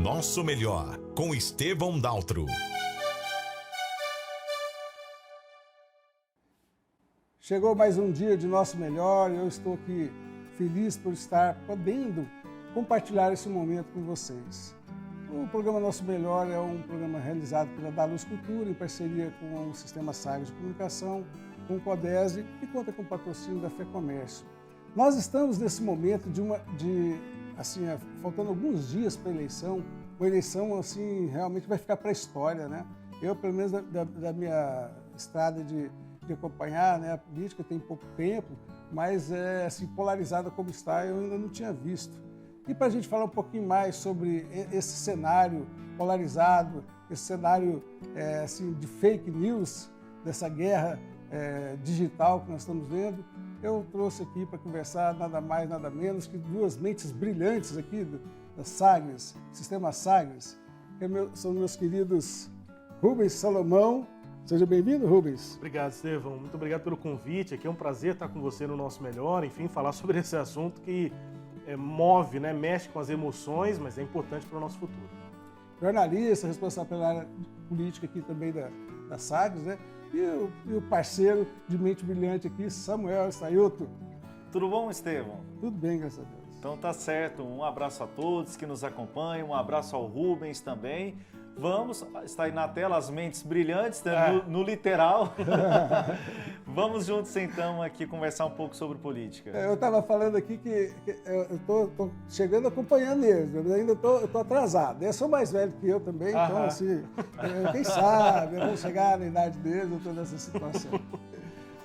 Nosso Melhor, com Estevão Daltro. Chegou mais um dia de Nosso Melhor e eu estou aqui feliz por estar podendo compartilhar esse momento com vocês. O programa Nosso Melhor é um programa realizado pela Daluz Cultura em parceria com o Sistema Sagres de Comunicação, com o CODESE e conta com o patrocínio da FEComércio. Nós estamos nesse momento faltando alguns dias para a eleição. Uma eleição assim realmente vai ficar para a história, né? Eu, pelo menos da minha estrada de acompanhar, né, a política tem pouco tempo, mas assim, polarizada como está, eu ainda não tinha visto. E para a gente falar um pouquinho mais sobre esse cenário polarizado, esse cenário assim, de fake news, dessa guerra digital que nós estamos vendo, eu trouxe aqui para conversar nada mais, nada menos que duas mentes brilhantes aqui da Sagres, Sistema Sagres, que são meus queridos Rubens Salomão. Seja bem-vindo, Rubens. Obrigado, Estevão. Muito obrigado pelo convite. Aqui é um prazer estar com você no Nosso Melhor. Enfim, falar sobre esse assunto que move, né, mexe com as emoções, mas é importante para o nosso futuro. Jornalista, responsável pela área política aqui também da Sagres, né? E o parceiro de mente brilhante aqui, Samuel Estraioto. Tudo bom, Estevão? Tudo bem, graças a Deus. Então tá certo. Um abraço a todos que nos acompanham, um abraço ao Rubens também. Está aí na tela as mentes brilhantes, né? No literal. Vamos juntos então aqui conversar um pouco sobre política. Eu estava falando aqui que eu estou chegando acompanhando eles, eu ainda estou atrasado. Eles são mais velhos que eu também, então assim, quem sabe, eu vou chegar na idade deles, eu estou nessa situação.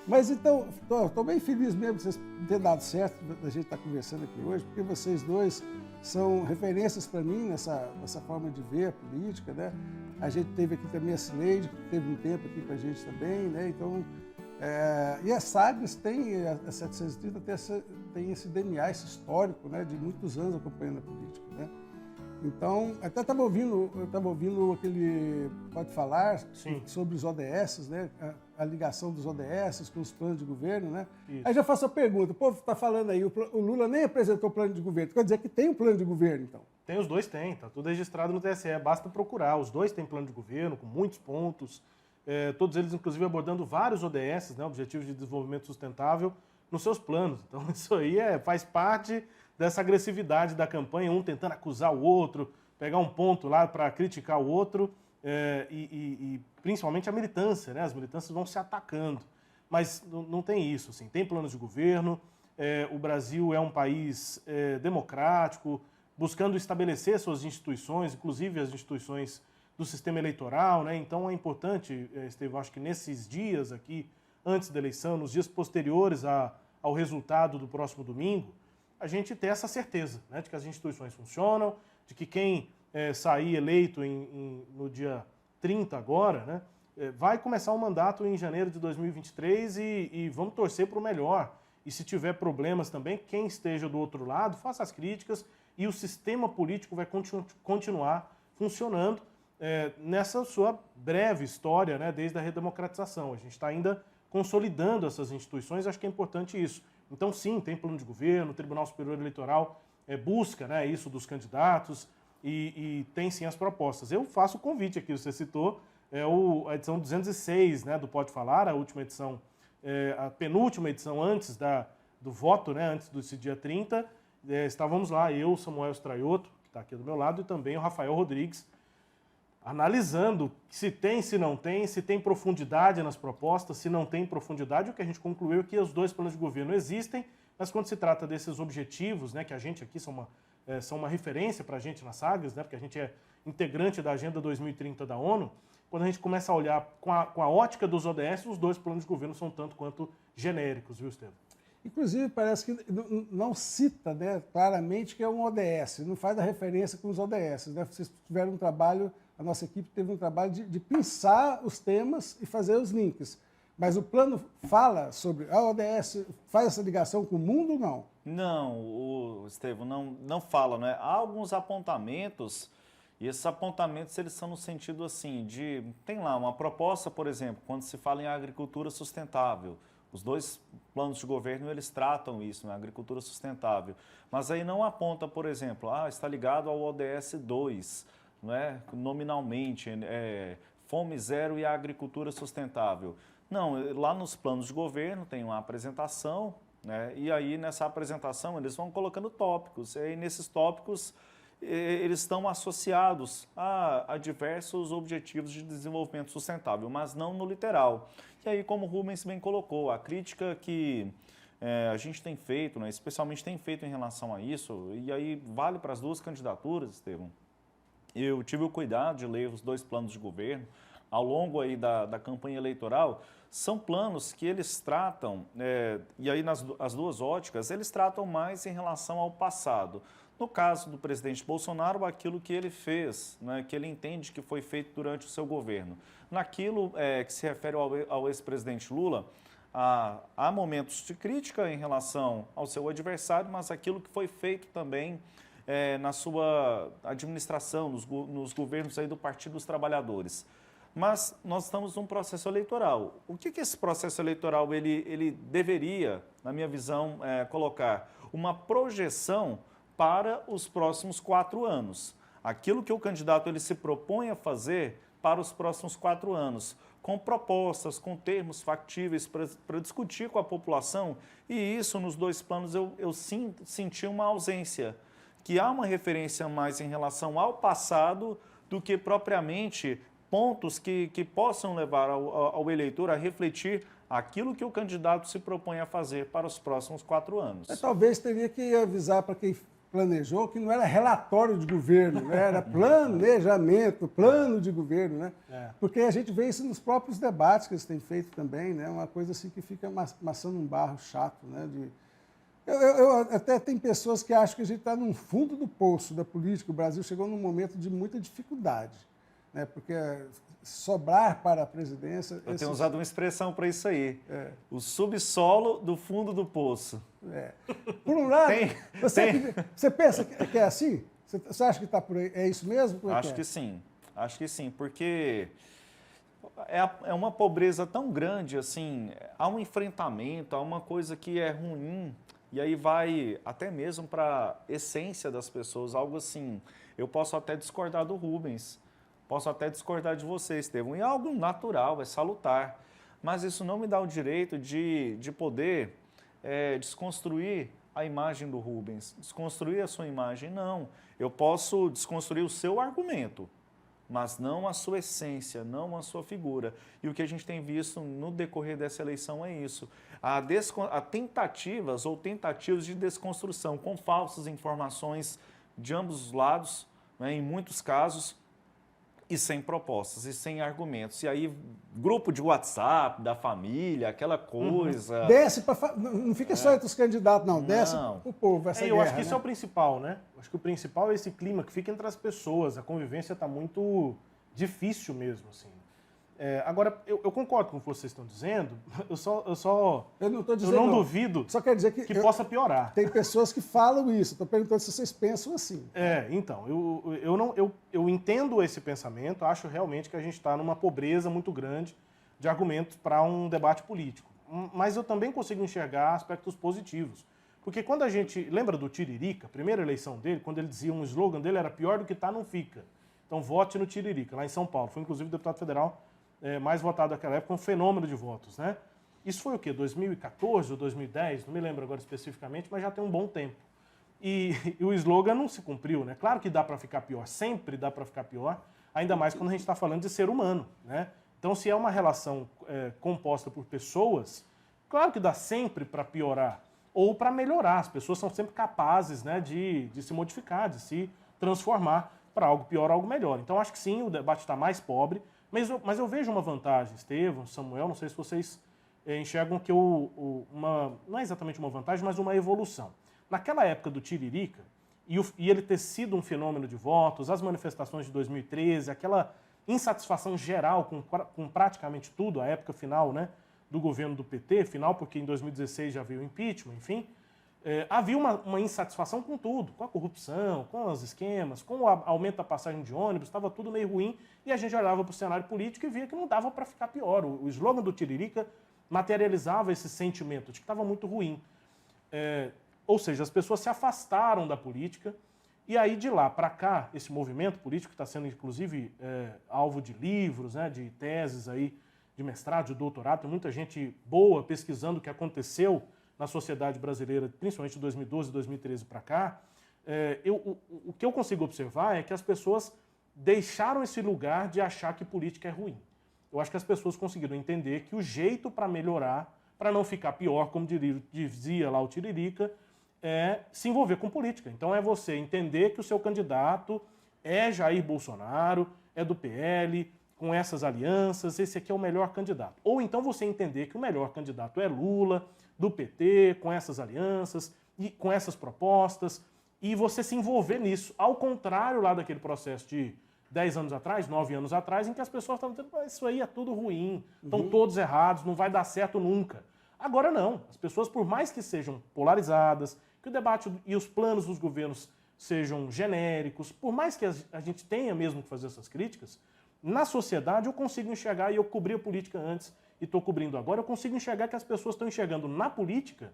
Mas então, estou bem feliz mesmo de vocês terem dado certo da gente estar conversando aqui hoje, porque vocês dois são referências para mim nessa forma de ver a política, né? A gente teve aqui também a Cineide, que teve um tempo aqui com a gente também, né? Então, e a Sagres tem, a 730 tem esse DNA, esse histórico, né? De muitos anos acompanhando a política, né? Então, até estava ouvindo aquele Pode Falar sobre os ODS, né? A ligação dos ODS com os planos de governo, né? Isso. Aí já faço a pergunta, o povo está falando aí, o Lula nem apresentou o plano de governo, quer dizer que tem um plano de governo, então? Os dois têm, está tudo registrado no TSE, basta procurar. Os dois têm plano de governo, com muitos pontos, todos eles inclusive abordando vários ODS, né? Objetivos de Desenvolvimento Sustentável, nos seus planos. Então isso aí faz parte dessa agressividade da campanha, um tentando acusar o outro, pegar um ponto lá para criticar o outro, e principalmente a militância, né? As militâncias vão se atacando. Mas não tem isso, assim. Tem planos de governo, o Brasil é um país democrático, buscando estabelecer suas instituições, inclusive as instituições do sistema eleitoral, né? Então é importante, Estevão, acho que nesses dias aqui, antes da eleição, nos dias posteriores ao resultado do próximo domingo, a gente ter essa certeza, né, de que as instituições funcionam, de que quem sair eleito no dia 30 agora, né, vai começar o mandato em janeiro de 2023 e vamos torcer para o melhor. E se tiver problemas também, quem esteja do outro lado, faça as críticas e o sistema político vai continuar funcionando nessa sua breve história, né, desde a redemocratização. A gente está ainda consolidando essas instituições, acho que é importante isso. Então, sim, tem plano de governo, o Tribunal Superior Eleitoral busca, né, isso dos candidatos e tem, sim, as propostas. Eu faço o convite aqui, você citou, a edição 206, né, do Pode Falar, a última edição, a penúltima edição antes do voto, né, antes desse dia 30, estávamos lá, eu, Samuel Estraioto, que está aqui do meu lado, e também o Rafael Rodrigues, analisando se tem, se não tem, se tem profundidade nas propostas, se não tem profundidade. O que a gente concluiu é que os dois planos de governo existem, mas quando se trata desses objetivos, né, que a gente aqui são uma referência para a gente na Sagres, né, porque a gente é integrante da Agenda 2030 da ONU, quando a gente começa a olhar com a ótica dos ODS, os dois planos de governo são tanto quanto genéricos, viu, Estevam? Inclusive, parece que não cita, né, claramente que é um ODS, não faz a referência com os ODS. Né? Vocês tiveram um trabalho, a nossa equipe teve um trabalho de pensar os temas e fazer os links. Mas o plano fala sobre a ODS, faz essa ligação com o mundo ou não? Não, Estevão, não fala, né? Há alguns apontamentos, e esses apontamentos eles são no sentido assim, tem lá uma proposta, por exemplo, quando se fala em agricultura sustentável, Os dois planos de governo, eles tratam isso, né? Agricultura sustentável. Mas aí não aponta, por exemplo, está ligado ao ODS 2, não é? Nominalmente, Fome Zero e a Agricultura Sustentável. Não, lá nos planos de governo tem uma apresentação, né? E aí nessa apresentação eles vão colocando tópicos, e aí nesses tópicos eles estão associados a diversos objetivos de desenvolvimento sustentável, mas não no literal. E aí, como o Rubens bem colocou, a crítica que a gente tem feito, né, especialmente tem feito em relação a isso, e aí vale para as duas candidaturas, Estevão. Eu tive o cuidado de ler os dois planos de governo ao longo aí da campanha eleitoral. São planos que eles tratam, e aí as duas óticas, eles tratam mais em relação ao passado. No caso do presidente Bolsonaro, aquilo que ele fez, né, que ele entende que foi feito durante o seu governo. Naquilo que se refere ao ex-presidente Lula, há momentos de crítica em relação ao seu adversário, mas aquilo que foi feito também na sua administração, nos governos aí do Partido dos Trabalhadores. Mas nós estamos num processo eleitoral. O que esse processo eleitoral ele deveria, na minha visão, colocar? Uma projeção para os próximos 4 anos. Aquilo que o candidato ele se propõe a fazer para os próximos 4 anos, com propostas, com termos factíveis para discutir com a população, e isso nos dois planos eu senti uma ausência, que há uma referência mais em relação ao passado do que propriamente pontos que possam levar ao eleitor a refletir aquilo que o candidato se propõe a fazer para os próximos 4 anos. Talvez teria que avisar para quem planejou que não era relatório de governo, né? Era planejamento, plano de governo, né? Porque a gente vê isso nos próprios debates que eles têm feito também, né? Uma coisa assim que fica amassando um barro chato, né? Eu até tem pessoas que acham que a gente está no fundo do poço da política. O Brasil chegou num momento de muita dificuldade, né? Porque sobrar para a presidência... Eu tenho usado uma expressão para isso aí. O subsolo do fundo do poço. Por um lado, você pensa que é assim? Você acha que está por aí? É isso mesmo? Acho que sim. Acho que sim, porque é uma pobreza tão grande, assim, há um enfrentamento, há uma coisa que é ruim, e aí vai até mesmo para a essência das pessoas, algo assim. Eu posso até discordar do Rubens, posso até discordar de você, Estevão, e é algo natural, é salutar, mas isso não me dá o direito de poder desconstruir a imagem do Rubens, desconstruir a sua imagem, não. Eu posso desconstruir o seu argumento, mas não a sua essência, não a sua figura. E o que a gente tem visto no decorrer dessa eleição é isso. Há tentativas de desconstrução com falsas informações de ambos os lados, né, em muitos casos, e sem propostas, e sem argumentos. E aí, grupo de WhatsApp, da família, aquela coisa... Desce para... Não fica só entre os candidatos, não. Desce o povo, essa guerra, eu acho que isso né? é o principal, né? Eu acho que o principal é esse clima que fica entre as pessoas. A convivência está muito difícil mesmo, assim. Agora, eu concordo com o que vocês estão dizendo, eu não duvido só quer dizer que possa piorar. Tem pessoas que falam isso, estou perguntando se vocês pensam assim. Então, eu entendo esse pensamento, acho realmente que a gente está numa pobreza muito grande de argumentos para um debate político. Mas eu também consigo enxergar aspectos positivos. Porque quando a gente... Lembra do Tiririca, a primeira eleição dele, quando ele dizia um slogan dele, era pior do que tá, não fica. Então vote no Tiririca, lá em São Paulo. Foi inclusive o deputado federal mais votado naquela época, um fenômeno de votos, né? Isso foi o quê? 2014 ou 2010? Não me lembro agora especificamente, mas já tem um bom tempo. E o slogan não se cumpriu, né? Claro que dá para ficar pior, sempre dá para ficar pior, ainda mais quando a gente está falando de ser humano, né? Então, se é uma relação composta por pessoas, claro que dá sempre para piorar ou para melhorar. As pessoas são sempre capazes, né, de se modificar, de se transformar para algo pior, algo melhor. Então, acho que sim, o debate está mais pobre, mas eu vejo uma vantagem, Estevão, Samuel, não sei se vocês enxergam que não é exatamente uma vantagem, mas uma evolução. Naquela época do Tiririca, e ele ter sido um fenômeno de votos, as manifestações de 2013, aquela insatisfação geral com praticamente tudo, a época final, né, do governo do PT, final porque em 2016 já veio o impeachment, enfim, havia uma insatisfação com tudo, com a corrupção, com os esquemas, com o aumento da passagem de ônibus, estava tudo meio ruim, e a gente olhava para o cenário político e via que não dava para ficar pior. O slogan do Tiririca materializava esse sentimento de que estava muito ruim. Ou seja, as pessoas se afastaram da política e aí de lá para cá, esse movimento político está sendo inclusive alvo de livros, né, de teses aí, de mestrado, de doutorado, tem muita gente boa pesquisando o que aconteceu na sociedade brasileira, principalmente de 2012, 2013 para cá. O que eu consigo observar é que as pessoas deixaram esse lugar de achar que política é ruim. Eu acho que as pessoas conseguiram entender que o jeito para melhorar, para não ficar pior, como dizia lá o Tiririca, é se envolver com política. Então é você entender que o seu candidato é Jair Bolsonaro, é do PL, com essas alianças, esse aqui é o melhor candidato. Ou então você entender que o melhor candidato é Lula, do PT, com essas alianças, e com essas propostas, e você se envolver nisso. Ao contrário lá daquele processo de 10 anos atrás, 9 anos atrás, em que as pessoas estavam dizendo, isso aí é tudo ruim, estão todos errados, não vai dar certo nunca. Agora não. As pessoas, por mais que sejam polarizadas, que o debate e os planos dos governos sejam genéricos, por mais que a gente tenha mesmo que fazer essas críticas, na sociedade eu consigo enxergar, e eu cobri a política antes e estou cobrindo agora, eu consigo enxergar que as pessoas estão enxergando na política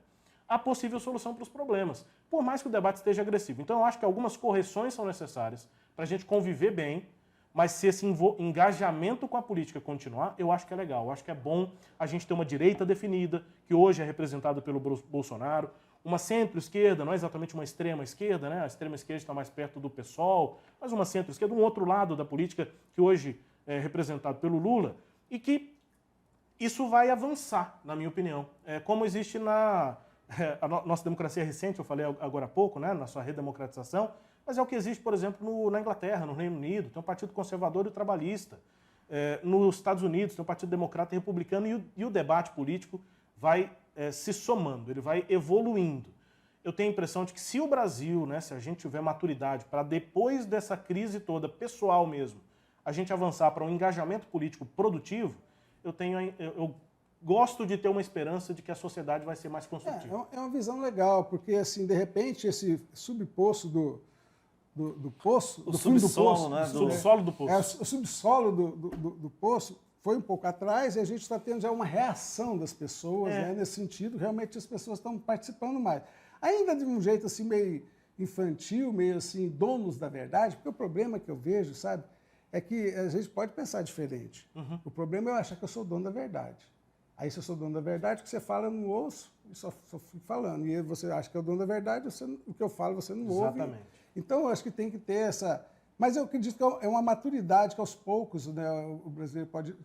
a possível solução para os problemas, por mais que o debate esteja agressivo. Então eu acho que algumas correções são necessárias para a gente conviver bem, mas se esse engajamento com a política continuar, eu acho que é legal. Eu acho que é bom a gente ter uma direita definida, que hoje é representada pelo Bolsonaro, uma centro-esquerda, não é exatamente uma extrema-esquerda, né? A extrema-esquerda está mais perto do PSOL, mas uma centro-esquerda, um outro lado da política que hoje é representado pelo Lula, e que isso vai avançar, na minha opinião. Como existe a nossa democracia recente, eu falei agora há pouco, né? Na sua redemocratização, mas é o que existe, por exemplo, na Inglaterra, no Reino Unido, tem um partido conservador e trabalhista. Nos Estados Unidos tem um partido democrata e republicano, e o debate político vai se somando, ele vai evoluindo. Eu tenho a impressão de que se o Brasil, né, se a gente tiver maturidade para depois dessa crise toda, pessoal mesmo, a gente avançar para um engajamento político produtivo, eu gosto de ter uma esperança de que a sociedade vai ser mais construtiva. É uma visão legal, porque assim, de repente, esse subpoço do poço, do fundo do poço, né? O subsolo do poço. O subsolo do poço foi um pouco atrás e a gente está tendo já uma reação das pessoas, né, nesse sentido. Realmente as pessoas estão participando mais. Ainda de um jeito assim meio infantil, meio assim, donos da verdade, porque o problema que eu vejo, sabe, é que a gente pode pensar diferente. O problema é eu achar que eu sou dono da verdade. Aí se eu sou dono da verdade, o que você fala eu não ouço e só fico falando. E você acha que é o dono da verdade, o que eu falo você não ouve. Exatamente. Então eu acho que tem que ter essa... Mas eu acredito que é uma maturidade que aos poucos, né, o brasileiro pode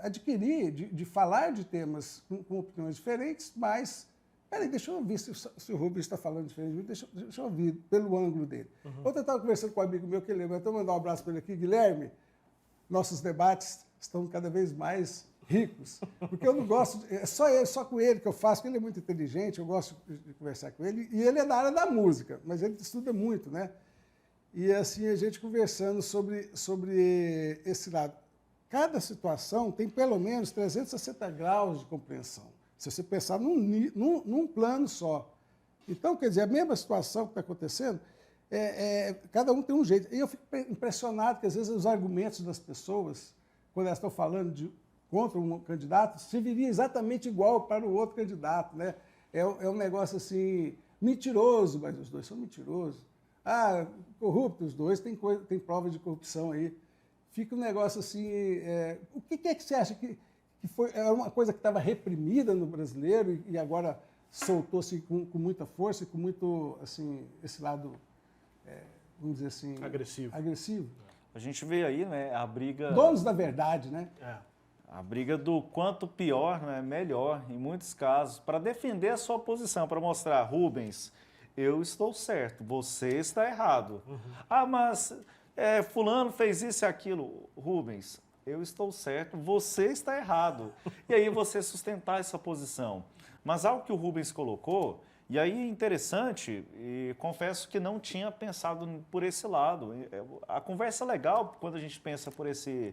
adquirir, de falar de temas com opiniões diferentes, mas... Peraí, deixa eu ouvir se o Rubens está falando diferente, deixa eu ouvir pelo ângulo dele. Ontem eu estava conversando com um amigo meu que ele lembra, então mandar um abraço para ele aqui, Guilherme. Nossos debates estão cada vez mais ricos, porque eu não gosto, só com ele que eu faço, porque ele é muito inteligente, eu gosto de conversar com ele, e ele é da área da música, mas ele estuda muito, né? E assim, a gente conversando sobre esse lado. Cada situação tem pelo menos 360 graus de compreensão, se você pensar num plano só. Então, quer dizer, a mesma situação que está acontecendo, cada um tem um jeito. E eu fico impressionado que, às vezes, os argumentos das pessoas, quando elas estão falando contra um candidato, serviria exatamente igual para o outro candidato, né? É um negócio assim, mentiroso, mas os dois são mentirosos. Ah, corruptos, os dois têm prova de corrupção aí. Fica um negócio assim... o que é que você acha que era uma coisa que estava reprimida no brasileiro e agora soltou-se com muita força e com muito, assim, esse lado, vamos dizer assim... Agressivo. A gente vê aí, né, a briga... Donos da verdade, né? A briga do quanto pior, né, melhor, em muitos casos, para defender a sua posição, para mostrar, Rubens, eu estou certo, você está errado. Ah, mas fulano fez isso e aquilo. Rubens, eu estou certo, você está errado. E aí você sustentar essa posição. Mas algo que o Rubens colocou, e aí é interessante, e confesso que não tinha pensado por esse lado. A conversa é legal quando a gente pensa por esse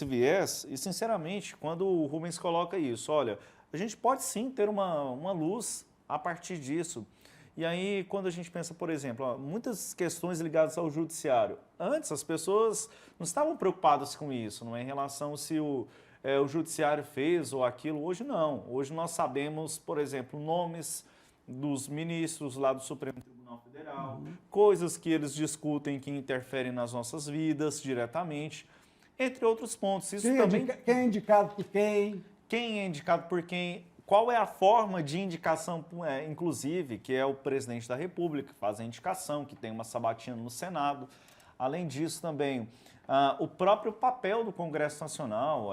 viés, e sinceramente, quando o Rubens coloca isso, olha, a gente pode sim ter uma luz a partir disso. E aí, quando a gente pensa, por exemplo, muitas questões ligadas ao judiciário, antes as pessoas não estavam preocupadas com isso, não é? Em relação se o judiciário fez ou aquilo. Hoje não. Hoje nós sabemos, por exemplo, nomes dos ministros lá do Supremo Tribunal Federal, coisas que eles discutem que interferem nas nossas vidas diretamente, entre outros pontos. Isso também... Quem é indicado por quem? Quem é indicado por quem? Qual é a forma de indicação, inclusive, que é o presidente da República que faz a indicação, que tem uma sabatina no Senado. Além disso, também, o próprio papel do Congresso Nacional,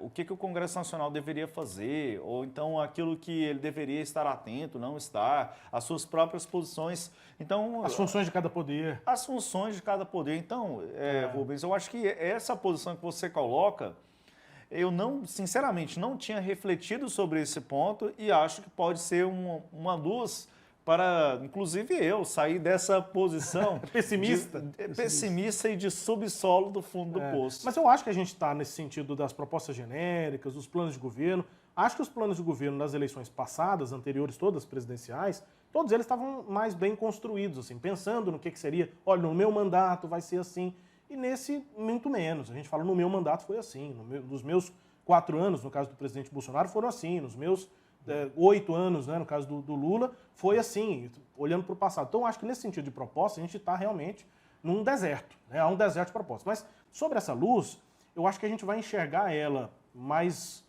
o que o Congresso Nacional deveria fazer, ou então aquilo que ele deveria estar atento, não estar, as suas próprias posições. Então, as funções de cada poder. As funções de cada poder. Então, Rubens, eu acho que essa posição que você coloca, eu sinceramente, não tinha refletido sobre esse ponto e acho que pode ser uma luz para, inclusive eu, sair dessa posição pessimista e de subsolo do fundo do poço. Mas eu acho que a gente está nesse sentido das propostas genéricas, dos planos de governo. Acho que os planos de governo nas eleições passadas, anteriores, todas presidenciais, todos eles estavam mais bem construídos, assim, pensando no que seria, olha, no meu mandato vai ser assim. E nesse, muito menos. A gente fala, no meu mandato foi assim. Nos meus 4 anos, no caso do presidente Bolsonaro, foram assim. Nos meus 8 anos, né, no caso do Lula, foi assim, olhando para o passado. Então, acho que nesse sentido de proposta, a gente está realmente num deserto. Né? Há um deserto de propostas. Mas, sobre essa luz, eu acho que a gente vai enxergar ela mais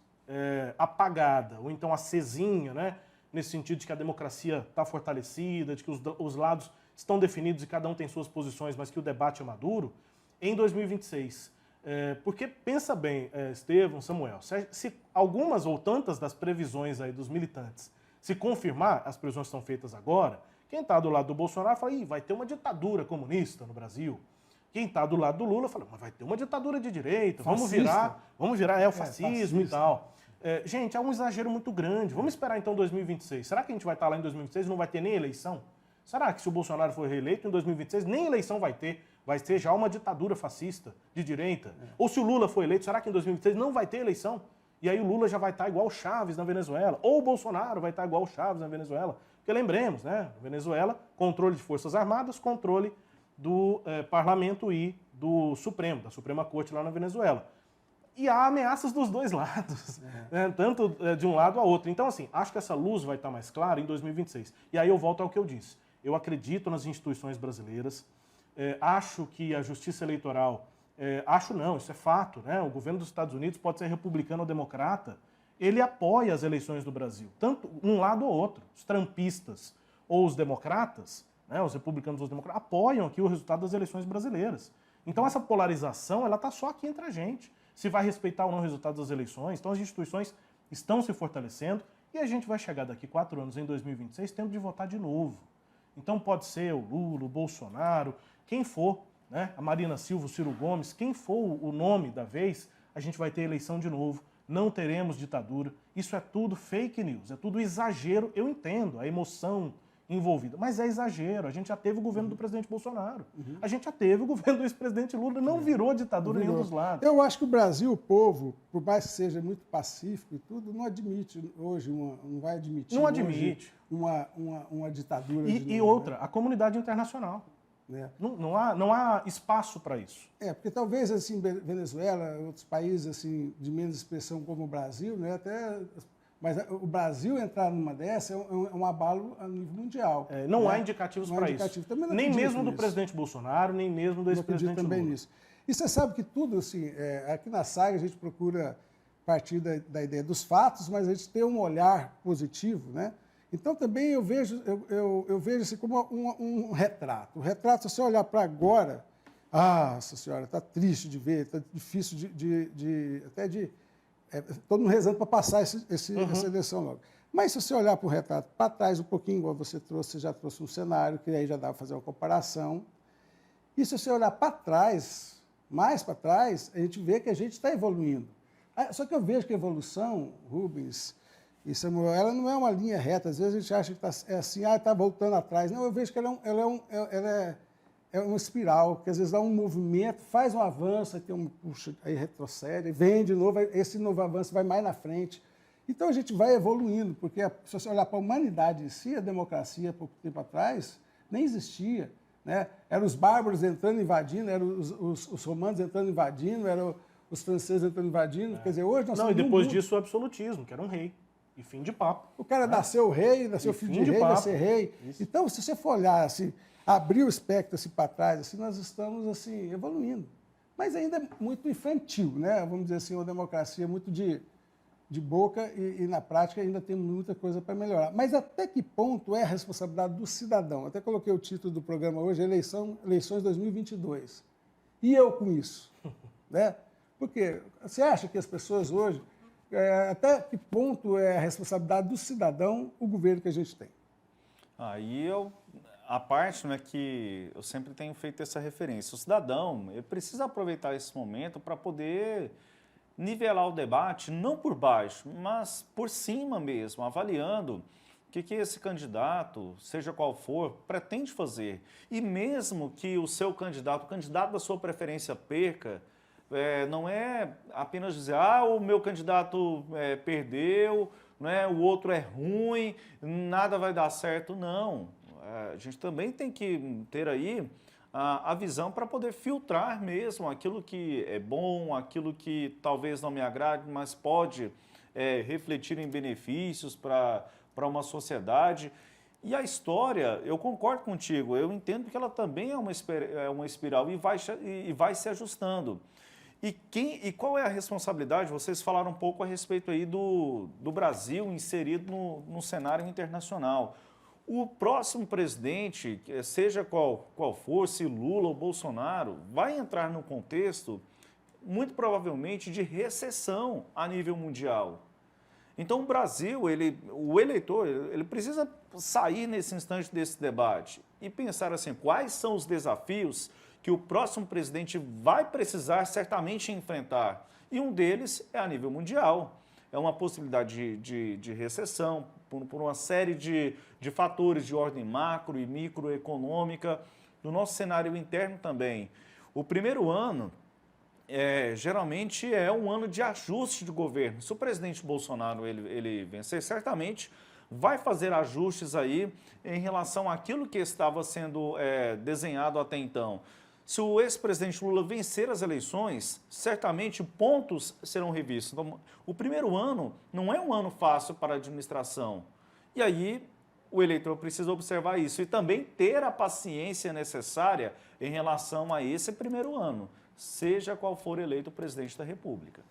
apagada, ou então acesinha, né? Nesse sentido de que a democracia está fortalecida, de que os lados estão definidos e cada um tem suas posições, mas que o debate é maduro, em 2026. Porque, pensa bem, Estevão, Samuel, se algumas ou tantas das previsões aí dos militantes se confirmar, as previsões estão feitas agora, quem está do lado do Bolsonaro fala, vai ter uma ditadura comunista no Brasil. Quem está do lado do Lula fala, mas vai ter uma ditadura de direita, vamos virar o fascismo e tal. Gente, é um exagero muito grande. Vamos esperar então 2026. Será que a gente vai estar lá em 2026 e não vai ter nem eleição? Será que se o Bolsonaro for reeleito em 2026, nem eleição vai ter? Vai ser já uma ditadura fascista de direita. Ou se o Lula for eleito, será que em 2026 não vai ter eleição? E aí o Lula já vai estar igual o Chávez na Venezuela. Ou o Bolsonaro vai estar igual o Chávez na Venezuela. Porque lembremos, né? Venezuela, controle de Forças Armadas, controle do Parlamento e do Supremo, da Suprema Corte lá na Venezuela. E há ameaças dos dois lados, né? Tanto de um lado a outro. Então, assim, acho que essa luz vai estar mais clara em 2026. E aí eu volto ao que eu disse. Eu acredito nas instituições brasileiras. Acho que a justiça eleitoral, acho não, isso é fato, né? O governo dos Estados Unidos pode ser republicano ou democrata, ele apoia as eleições do Brasil, tanto um lado ou outro. Os trumpistas ou os democratas, né, os republicanos ou os democratas, apoiam aqui o resultado das eleições brasileiras. Então essa polarização, ela está só aqui entre a gente, se vai respeitar ou não o resultado das eleições. Então as instituições estão se fortalecendo e a gente vai chegar daqui 4 anos, em 2026, tendo de votar de novo. Então pode ser o Lula, o Bolsonaro, quem for, né, a Marina Silva, o Ciro Gomes, quem for o nome da vez, a gente vai ter eleição de novo, não teremos ditadura. Isso é tudo fake news, é tudo exagero. Eu entendo a emoção envolvida, mas é exagero. A gente já teve o governo do presidente Bolsonaro, a gente já teve o governo do ex-presidente Lula, não virou ditadura nenhum dos lados. Eu acho que o Brasil, o povo, por mais que seja muito pacífico e tudo, não admite hoje, não vai admitir não admite uma ditadura. E outra, a comunidade internacional. Não há espaço para isso. Porque talvez assim, Venezuela, outros países assim, de menos expressão como o Brasil, né, mas o Brasil entrar numa dessa é um abalo a nível mundial. Não há indicativos para isso. Nem mesmo do presidente Bolsonaro, nem mesmo do ex-presidente Lula. Nisso. E você sabe que tudo, assim, aqui na saga a gente procura partir da ideia dos fatos, mas a gente tem um olhar positivo, né? Então, também eu vejo assim como um retrato. O retrato, se você olhar para agora, nossa senhora, está triste de ver, está difícil todo mundo rezando para passar essa eleição logo. Mas se você olhar para o retrato para trás um pouquinho, igual você já trouxe um cenário, que aí já dá para fazer uma comparação. E se você olhar para trás, mais para trás, a gente vê que a gente está evoluindo. Só que eu vejo que a evolução, Rubens e Samuel, ela não é uma linha reta. Às vezes a gente acha que está voltando atrás. Não, eu vejo que ela é uma espiral, que às vezes dá um movimento, faz um avanço, aí tem puxa, aí retrocede, vem de novo, esse novo avanço vai mais na frente. Então a gente vai evoluindo, porque se você olhar para a humanidade em si, a democracia, pouco tempo atrás, nem existia. Né? Eram os bárbaros entrando, invadindo, eram os romanos entrando, invadindo, eram os franceses entrando invadindo. Quer dizer, hoje nós Não, e estamos depois num mundo. disso o absolutismo, que era um rei. E fim de papo. O cara nasceu rei, nasceu E filho fim de de rei, papo. vai ser rei. Isso. Então, se você for olhar assim, abrir o espectro assim, para trás, assim, nós estamos assim, evoluindo. Mas ainda é muito infantil, né? Vamos dizer assim, uma democracia muito de boca e na prática ainda tem muita coisa para melhorar. Mas até que ponto é a responsabilidade do cidadão? Até coloquei o título do programa hoje, Eleições 2022. E eu com isso? Né? Porque você acha que as pessoas hoje, até que ponto é a responsabilidade do cidadão o governo que a gente tem? Aí a parte, né, que eu sempre tenho feito essa referência. O cidadão, ele precisa aproveitar esse momento para poder nivelar o debate, não por baixo, mas por cima mesmo, avaliando o que esse candidato, seja qual for, pretende fazer. E mesmo que o seu candidato, o candidato da sua preferência perca, não é apenas dizer, o meu candidato perdeu, né, o outro é ruim, nada vai dar certo, não. A gente também tem que ter aí a visão para poder filtrar mesmo aquilo que é bom, aquilo que talvez não me agrade, mas pode refletir em benefícios para uma sociedade. E a história, eu concordo contigo, eu entendo que ela também é uma espiral e vai se ajustando. E qual é a responsabilidade? Vocês falaram um pouco a respeito aí do Brasil inserido no cenário internacional. O próximo presidente, seja qual for, se Lula ou Bolsonaro, vai entrar no contexto, muito provavelmente, de recessão a nível mundial. Então, o Brasil, o eleitor, ele precisa sair nesse instante desse debate e pensar assim, quais são os desafios que o próximo presidente vai precisar certamente enfrentar. E um deles é a nível mundial. É uma possibilidade de recessão, por uma série de fatores de ordem macro e microeconômica, no nosso cenário interno também. O primeiro ano, geralmente, é um ano de ajuste de governo. Se o presidente Bolsonaro ele vencer, certamente vai fazer ajustes aí em relação àquilo que estava sendo desenhado até então. Se o ex-presidente Lula vencer as eleições, certamente pontos serão revistos. Então, o primeiro ano não é um ano fácil para a administração. E aí o eleitor precisa observar isso e também ter a paciência necessária em relação a esse primeiro ano, seja qual for eleito o presidente da República.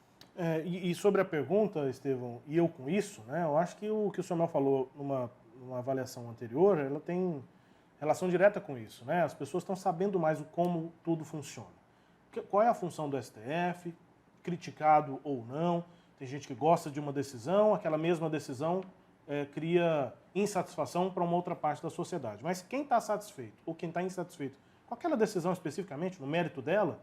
E sobre a pergunta, Estevão, e eu com isso, né, eu acho que o que o senhor falou numa avaliação anterior, ela tem relação direta com isso, né? As pessoas estão sabendo mais como tudo funciona. Qual é a função do STF, criticado ou não? Tem gente que gosta de uma decisão, aquela mesma decisão cria insatisfação para uma outra parte da sociedade. Mas quem está satisfeito ou quem está insatisfeito com aquela decisão especificamente, no mérito dela,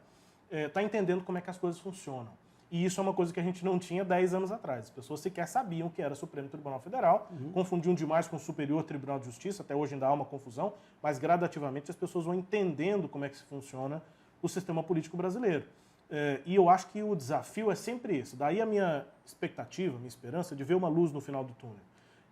está entendendo como é que as coisas funcionam. E isso é uma coisa que a gente não tinha 10 anos atrás. As pessoas sequer sabiam que era Supremo Tribunal Federal, confundiam demais com o Superior Tribunal de Justiça, até hoje ainda há uma confusão, mas gradativamente as pessoas vão entendendo como é que funciona o sistema político brasileiro. E eu acho que o desafio é sempre esse. Daí a minha expectativa, minha esperança de ver uma luz no final do túnel,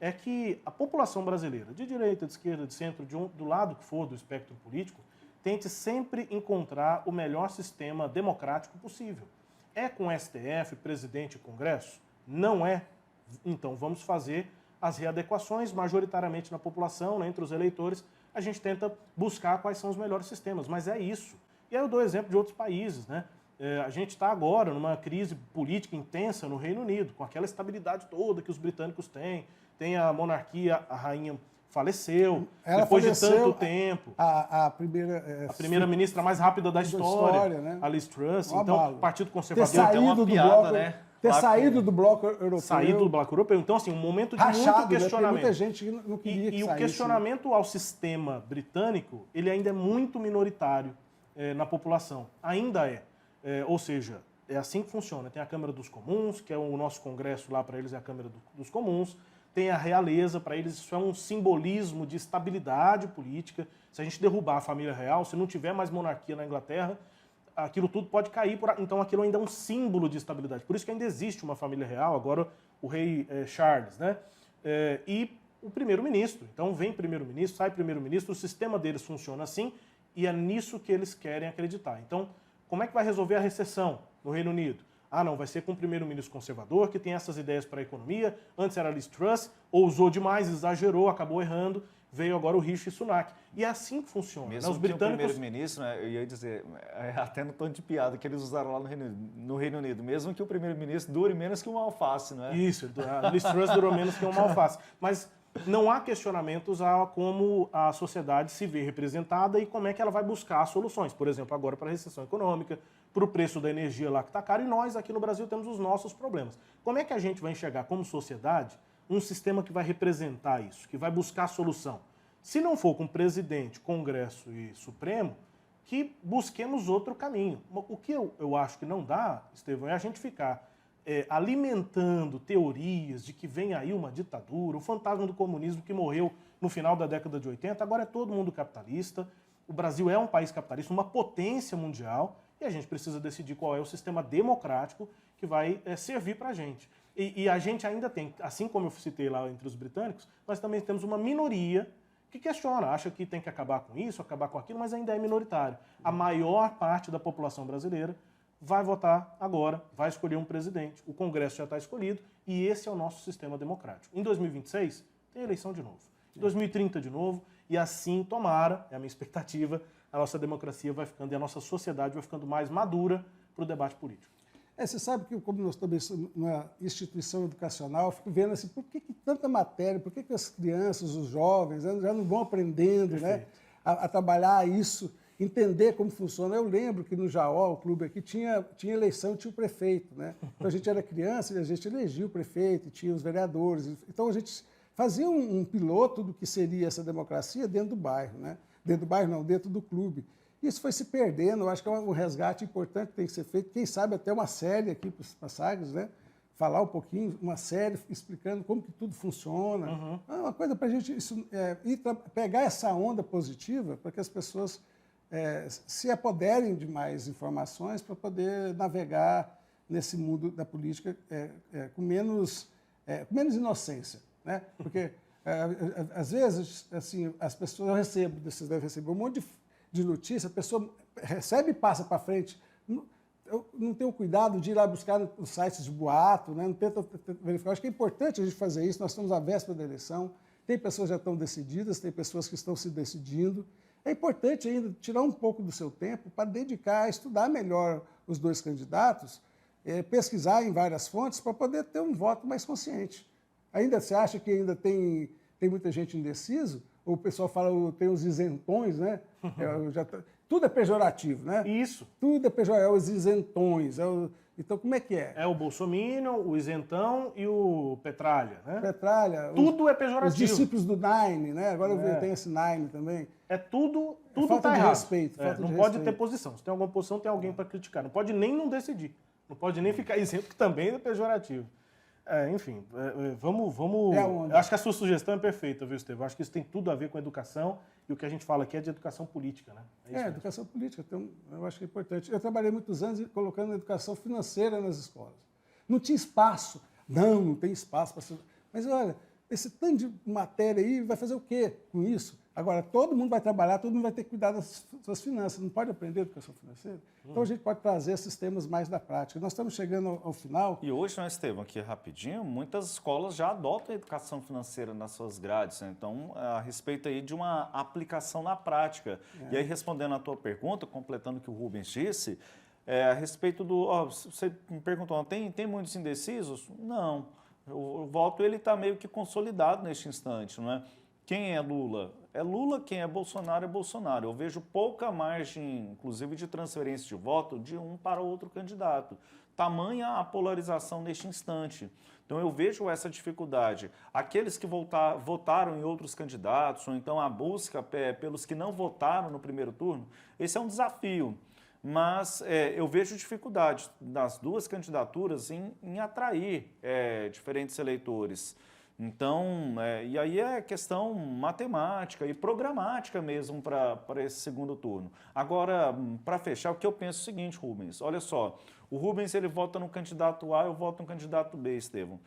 é que a população brasileira, de direita, de esquerda, de centro, do lado que for do espectro político, tente sempre encontrar o melhor sistema democrático possível. É com STF, presidente e Congresso? Não é. Então vamos fazer as readequações majoritariamente na população, né, entre os eleitores. A gente tenta buscar quais são os melhores sistemas, mas é isso. E aí eu dou exemplo de outros países, né? A gente está agora numa crise política intensa no Reino Unido, com aquela estabilidade toda que os britânicos têm. Tem a monarquia, a rainha faleceu, depois de tanto tempo. A primeira-ministra mais rápida da história, né? A Liz Truss. Uma Então, bala. o Partido Conservador tem uma piada, né? Saído do bloco europeu. Saído do bloco europeu. Então, assim, um momento de rachado, muito questionamento. Né? Muita gente não queria que saísse. O questionamento ao sistema britânico, ele ainda é muito minoritário na população. Ainda é. Ou seja, é assim que funciona. Tem a Câmara dos Comuns, que é o nosso Congresso lá para eles é a Câmara dos Comuns. Tem a realeza, para eles isso é um simbolismo de estabilidade política. Se a gente derrubar a família real, se não tiver mais monarquia na Inglaterra, aquilo tudo pode cair. Então aquilo ainda é um símbolo de estabilidade. Por isso que ainda existe uma família real, agora o rei Charles, né? E o primeiro-ministro. Então vem primeiro-ministro, sai primeiro-ministro, o sistema deles funciona assim e é nisso que eles querem acreditar. Então, como é que vai resolver a recessão no Reino Unido? Ah, não, vai ser com um primeiro-ministro conservador que tem essas ideias para a economia. Antes era Liz Truss, ousou demais, exagerou, acabou errando. Veio agora o Rishi Sunak. E é assim que funciona. Mesmo né? Os que britânicos... o primeiro-ministro, né, eu ia dizer, até no tom de piada que eles usaram lá no Reino Unido, mesmo que o primeiro-ministro dure menos que uma alface, não é? Isso, a Liz Truss durou menos que uma alface. Mas não há questionamentos a como a sociedade se vê representada e como é que ela vai buscar soluções. Por exemplo, agora para a recessão econômica, para o preço da energia lá que está caro, e nós aqui no Brasil temos os nossos problemas. Como é que a gente vai enxergar como sociedade um sistema que vai representar isso, que vai buscar solução? Se não for com presidente, Congresso e Supremo, que busquemos outro caminho. O que eu acho que não dá, Estevão, é a gente ficar alimentando teorias de que vem aí uma ditadura, o fantasma do comunismo que morreu no final da década de 80, agora é todo mundo capitalista, o Brasil é um país capitalista, uma potência mundial, e a gente precisa decidir qual é o sistema democrático que vai servir para a gente. E a gente ainda tem, assim como eu citei lá entre os britânicos, nós também temos uma minoria que questiona, acha que tem que acabar com isso, acabar com aquilo, mas ainda é minoritário. A maior parte da população brasileira vai votar agora, vai escolher um presidente. O Congresso já está escolhido e esse é o nosso sistema democrático. Em 2026, tem eleição de novo. Em 2030 de novo, e assim, tomara, é a minha expectativa, a nossa democracia vai ficando e a nossa sociedade vai ficando mais madura para o debate político. Você sabe que, como nós também somos uma instituição educacional, eu fico vendo assim, por que tanta matéria, por que as crianças, os jovens, já não vão aprendendo, né, a trabalhar isso, entender como funciona. Eu lembro que no Jaó, o clube aqui, tinha eleição, tinha o prefeito, né? Então a gente era criança e a gente elegia o prefeito, tinha os vereadores. Então a gente fazia um piloto do que seria essa democracia dentro do bairro, né? Dentro do bairro não, dentro do clube. Isso foi se perdendo, eu acho que é um resgate importante que tem que ser feito. Quem sabe até uma série aqui para Sagres, né? Falar um pouquinho, uma série explicando como que tudo funciona. Uhum. É uma coisa para a gente pegar essa onda positiva para que as pessoas se apoderem de mais informações para poder navegar nesse mundo da política com menos inocência, né? Porque às vezes assim as pessoas vocês devem receber um monte de notícia, a pessoa recebe e passa para frente. Eu não tenho cuidado de ir lá buscar nos sites de boato, né? Não tenta verificar. Acho que é importante a gente fazer isso. Nós estamos à véspera da eleição, tem pessoas que já estão decididas, tem pessoas que estão se decidindo. É importante ainda tirar um pouco do seu tempo para dedicar a estudar melhor os dois candidatos, pesquisar em várias fontes para poder ter um voto mais consciente. Ainda você acha que ainda tem muita gente indeciso? Ou o pessoal fala, tem os isentões, né? Tudo é pejorativo, né? Isso. Tudo é pejorativo, os isentões. Então, como é que é? É o bolsominion, o isentão e o petralha, né? Petralha. Tudo é pejorativo. Os discípulos do Nine, né? Agora eu tenho esse Nine também. Tudo falta tá de errado. Respeito, falta não de pode respeito. ter posição. Se tem alguma posição, tem alguém para criticar. Não pode nem não decidir. Não pode nem ficar isento, que também é pejorativo. Enfim, vamos... Eu acho que a sua sugestão é perfeita, viu, Estevão? Acho que isso tem tudo a ver com educação e o que a gente fala aqui é de educação política, né? Educação política, eu acho que é importante. Eu trabalhei muitos anos colocando educação financeira nas escolas. Não tinha espaço. Não tem espaço para... Mas, olha, esse tanto de matéria aí vai fazer o quê com isso? Agora, todo mundo vai trabalhar, todo mundo vai ter que cuidar das suas finanças. Não pode aprender educação financeira? Então, a gente pode trazer esses temas mais da prática. Nós estamos chegando ao final. E hoje, né, Estevão, aqui rapidinho, muitas escolas já adotam a educação financeira nas suas grades. Né? Então, a respeito aí de uma aplicação na prática. E aí, respondendo à tua pergunta, completando o que o Rubens disse, a respeito do... você me perguntou, tem muitos indecisos? Não. O voto está meio que consolidado neste instante, não é? Quem é Lula? É Lula, quem é Bolsonaro é Bolsonaro. Eu vejo pouca margem, inclusive, de transferência de voto de um para outro candidato. Tamanha a polarização neste instante. Então, eu vejo essa dificuldade. Aqueles que votaram em outros candidatos, ou então a busca pelos que não votaram no primeiro turno, esse é um desafio. Mas eu vejo dificuldade das duas candidaturas em atrair diferentes eleitores. Então, e aí é questão matemática e programática mesmo para esse segundo turno. Agora, para fechar, o que eu penso é o seguinte, Rubens, olha só, o Rubens ele vota no candidato A, eu voto no candidato B, Estevão.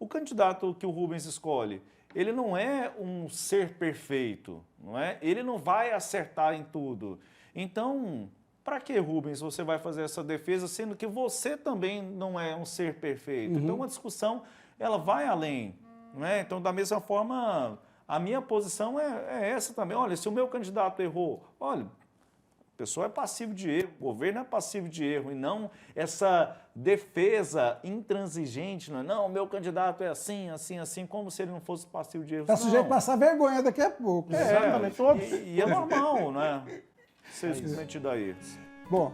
O candidato que o Rubens escolhe, ele não é um ser perfeito, não é? Ele não vai acertar em tudo. Então, Para que, Rubens, você vai fazer essa defesa, sendo que você também não é um ser perfeito? Então, uma discussão, ela vai além, né? Então, da mesma forma, a minha posição é essa também. Olha, se o meu candidato errou, olha, a pessoa é passivo de erro, o governo é passivo de erro, e não essa defesa intransigente, não, o meu candidato é assim, assim, assim, como se ele não fosse passivo de erro. Está sujeito a passar vergonha daqui a pouco. Exatamente, todos. E é normal, né? Ser submetido a eles. Bom,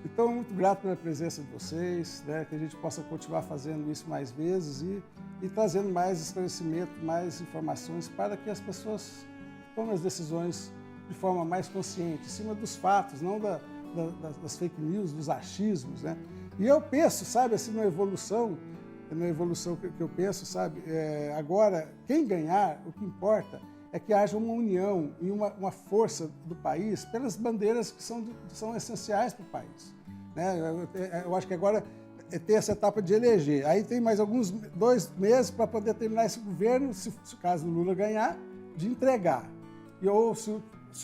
então, muito grato pela presença de vocês, né, que a gente possa continuar fazendo isso mais vezes e trazendo mais esclarecimento, mais informações para que as pessoas tomem as decisões de forma mais consciente, em cima dos fatos, não das fake news, dos achismos, né? E eu penso, sabe, assim, na evolução que eu penso, sabe, agora, quem ganhar, o que importa é que haja uma união e uma força do país pelas bandeiras que são essenciais para o país, né? Eu acho que agora tem essa etapa de eleger, aí tem mais 2 meses para poder terminar esse governo, se caso o Lula ganhar, de entregar. Ou se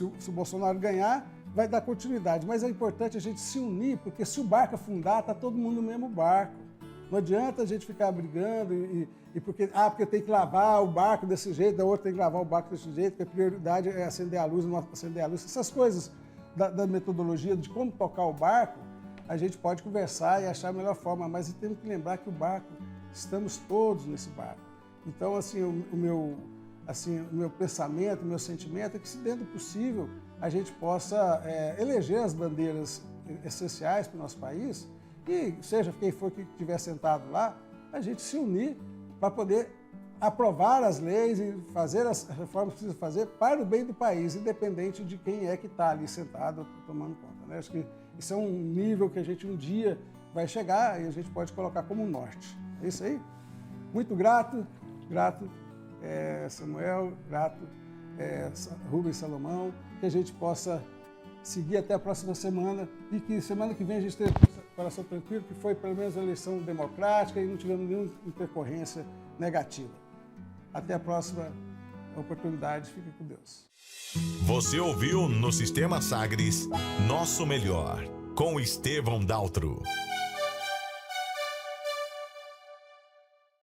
o Bolsonaro ganhar, vai dar continuidade. Mas é importante a gente se unir, porque se o barco afundar, está todo mundo no mesmo barco. Não adianta a gente ficar brigando porque eu tenho que lavar o barco desse jeito, a outra tem que lavar o barco desse jeito, porque a prioridade é acender a luz, não acender a luz. Essas coisas da metodologia de como tocar o barco, a gente pode conversar e achar a melhor forma, mas temos que lembrar que o barco, estamos todos nesse barco. Então, assim, o meu pensamento, o meu sentimento é que, se dentro do possível, a gente possa eleger as bandeiras essenciais para o nosso país e, seja quem for que estiver sentado lá, a gente se unir para poder aprovar as leis e fazer as reformas que precisa fazer para o bem do país, independente de quem é que está ali sentado tomando conta, né? Acho que isso é um nível que a gente um dia vai chegar e a gente pode colocar como um norte. É isso aí? Muito grato, Samuel, grato, Rubens Salomão, que a gente possa seguir até a próxima semana e que semana que vem a gente tenha o coração tranquilo, que foi pelo menos uma eleição democrática e não tivemos nenhuma intercorrência negativa. Até a próxima oportunidade. Fique com Deus. Você ouviu no Sistema Sagres Nosso Melhor, com Estevão Daltro.